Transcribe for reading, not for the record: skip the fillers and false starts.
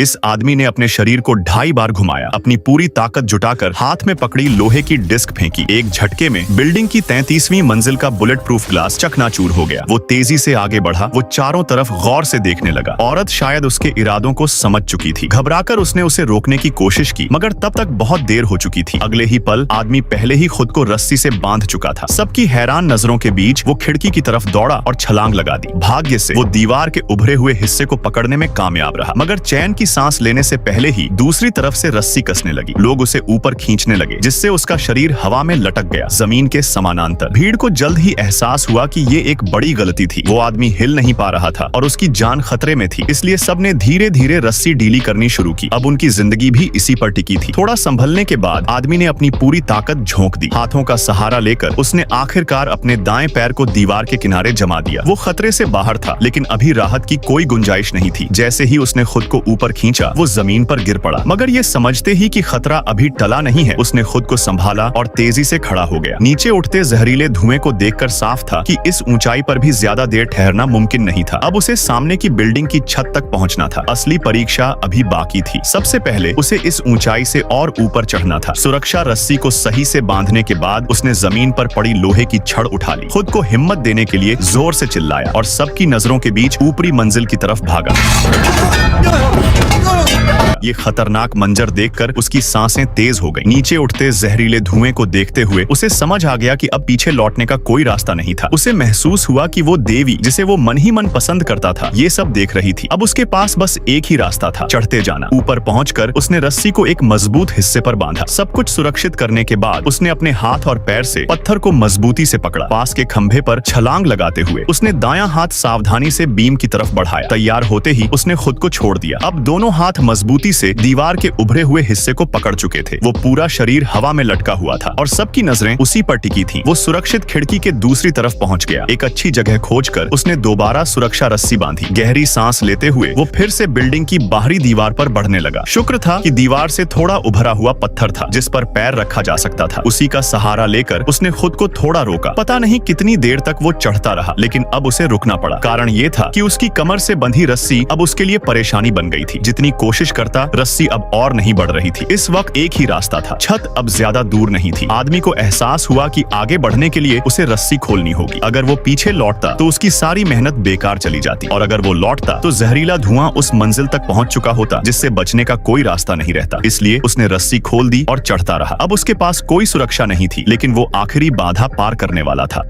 इस आदमी ने अपने शरीर को 2.5 बार घुमाया, अपनी पूरी ताकत जुटाकर हाथ में पकड़ी लोहे की डिस्क फेंकी। एक झटके में बिल्डिंग की 33वीं मंजिल का बुलेट प्रूफ ग्लास चकनाचूर हो गया। वो तेजी से आगे बढ़ा, वो चारों तरफ गौर से देखने लगा। औरत शायद उसके इरादों को समझ चुकी थी। घबराकर उसने उसे रोकने की कोशिश की, मगर तब तक बहुत देर हो चुकी थी। अगले ही पल आदमी पहले ही खुद को रस्सी से बांध चुका था। सबकी हैरान नजरों के बीच वो खिड़की की तरफ दौड़ा और छलांग लगा दी। भाग्य से वो दीवार के उभरे हुए हिस्से को पकड़ने में कामयाब रहा, मगर चैन की सांस लेने से पहले ही दूसरी तरफ से रस्सी कसने लगी। लोग उसे ऊपर खींचने लगे, जिससे उसका शरीर हवा में लटक गया, जमीन के समानांतर। भीड़ को जल्द ही एहसास हुआ कि ये एक बड़ी गलती थी। वो आदमी हिल नहीं पा रहा था और उसकी जान खतरे में थी, इसलिए सबने धीरे धीरे रस्सी ढीली करनी शुरू की। अब उनकी जिंदगी भी इसी पर टिकी थी। थोड़ा संभलने के बाद आदमी ने अपनी पूरी ताकत झोंक दी। हाथों का सहारा लेकर उसने आखिरकार अपने दाएं पैर को दीवार के किनारे जमा दिया। वो खतरे से बाहर था, लेकिन अभी राहत की कोई गुंजाइश नहीं थी। जैसे ही उसने खुद को ऊपर खींचा, वो जमीन पर गिर पड़ा, मगर ये समझते ही कि खतरा अभी टला नहीं है, उसने खुद को संभाला और तेजी से खड़ा हो गया। नीचे उठते जहरीले धुएं को देखकर साफ था कि इस ऊंचाई पर भी ज्यादा देर ठहरना मुमकिन नहीं था। अब उसे सामने की बिल्डिंग की छत तक पहुंचना था। असली परीक्षा अभी बाकी थी। सबसे पहले उसे इस ऊंचाई से और ऊपर चढ़ना था। सुरक्षा रस्सी को सही से बांधने के बाद उसने जमीन पर पड़ी लोहे की छड़ उठा ली। खुद को हिम्मत देने के लिए जोर से चिल्लाया और सबकी नजरों के बीच ऊपरी मंजिल की तरफ भागा। ये खतरनाक मंजर देखकर उसकी सांसें तेज हो गईं। नीचे उठते जहरीले धुएं को देखते हुए उसे समझ आ गया कि अब पीछे लौटने का कोई रास्ता नहीं था। उसे महसूस हुआ कि वो देवी, जिसे वो मन ही मन पसंद करता था, ये सब देख रही थी। अब उसके पास बस एक ही रास्ता था, चढ़ते जाना। ऊपर पहुंचकर उसने रस्सी को एक मजबूत हिस्से पर बांधा। सब कुछ सुरक्षित करने के बाद उसने अपने हाथ और पैर से पत्थर को मजबूती से पकड़ा। पास के खंभे पर छलांग लगाते हुए उसने दायां हाथ सावधानी से बीम की तरफ बढ़ाया। तैयार होते ही उसने खुद को छोड़ दिया। अब दोनों हाथ मजबूती से दीवार के उभरे हुए हिस्से को पकड़ चुके थे। वो पूरा शरीर हवा में लटका हुआ था और सबकी नजरें उसी पर टिकी थीं। वो सुरक्षित खिड़की के दूसरी तरफ पहुंच गया। एक अच्छी जगह खोजकर उसने दोबारा सुरक्षा रस्सी बांधी। गहरी सांस लेते हुए वो फिर से बिल्डिंग की बाहरी दीवार पर बढ़ने लगा। शुक्र था कि दीवार से थोड़ा उभरा हुआ पत्थर था, जिस पर पैर रखा जा सकता था। उसी का सहारा लेकर उसने खुद को थोड़ा रोका। पता नहीं कितनी देर तक वो चढ़ता रहा, लेकिन अब उसे रुकना पड़ा। कारण ये था कि उसकी कमर से बंधी रस्सी अब उसके लिए परेशानी बन गई थी। जितनी कोशिश करता, रस्सी अब और नहीं बढ़ रही थी। इस वक्त एक ही रास्ता था। छत अब ज्यादा दूर नहीं थी। आदमी को एहसास हुआ कि आगे बढ़ने के लिए उसे रस्सी खोलनी होगी। अगर वो पीछे लौटता तो उसकी सारी मेहनत बेकार चली जाती, और अगर वो लौटता तो जहरीला धुआं उस मंजिल तक पहुंच चुका होता, जिससे बचने का कोई रास्ता नहीं रहता। इसलिए उसने रस्सी खोल दी और चढ़ता रहा। अब उसके पास कोई सुरक्षा नहीं थी, लेकिन वो आखिरी बाधा पार करने वाला था।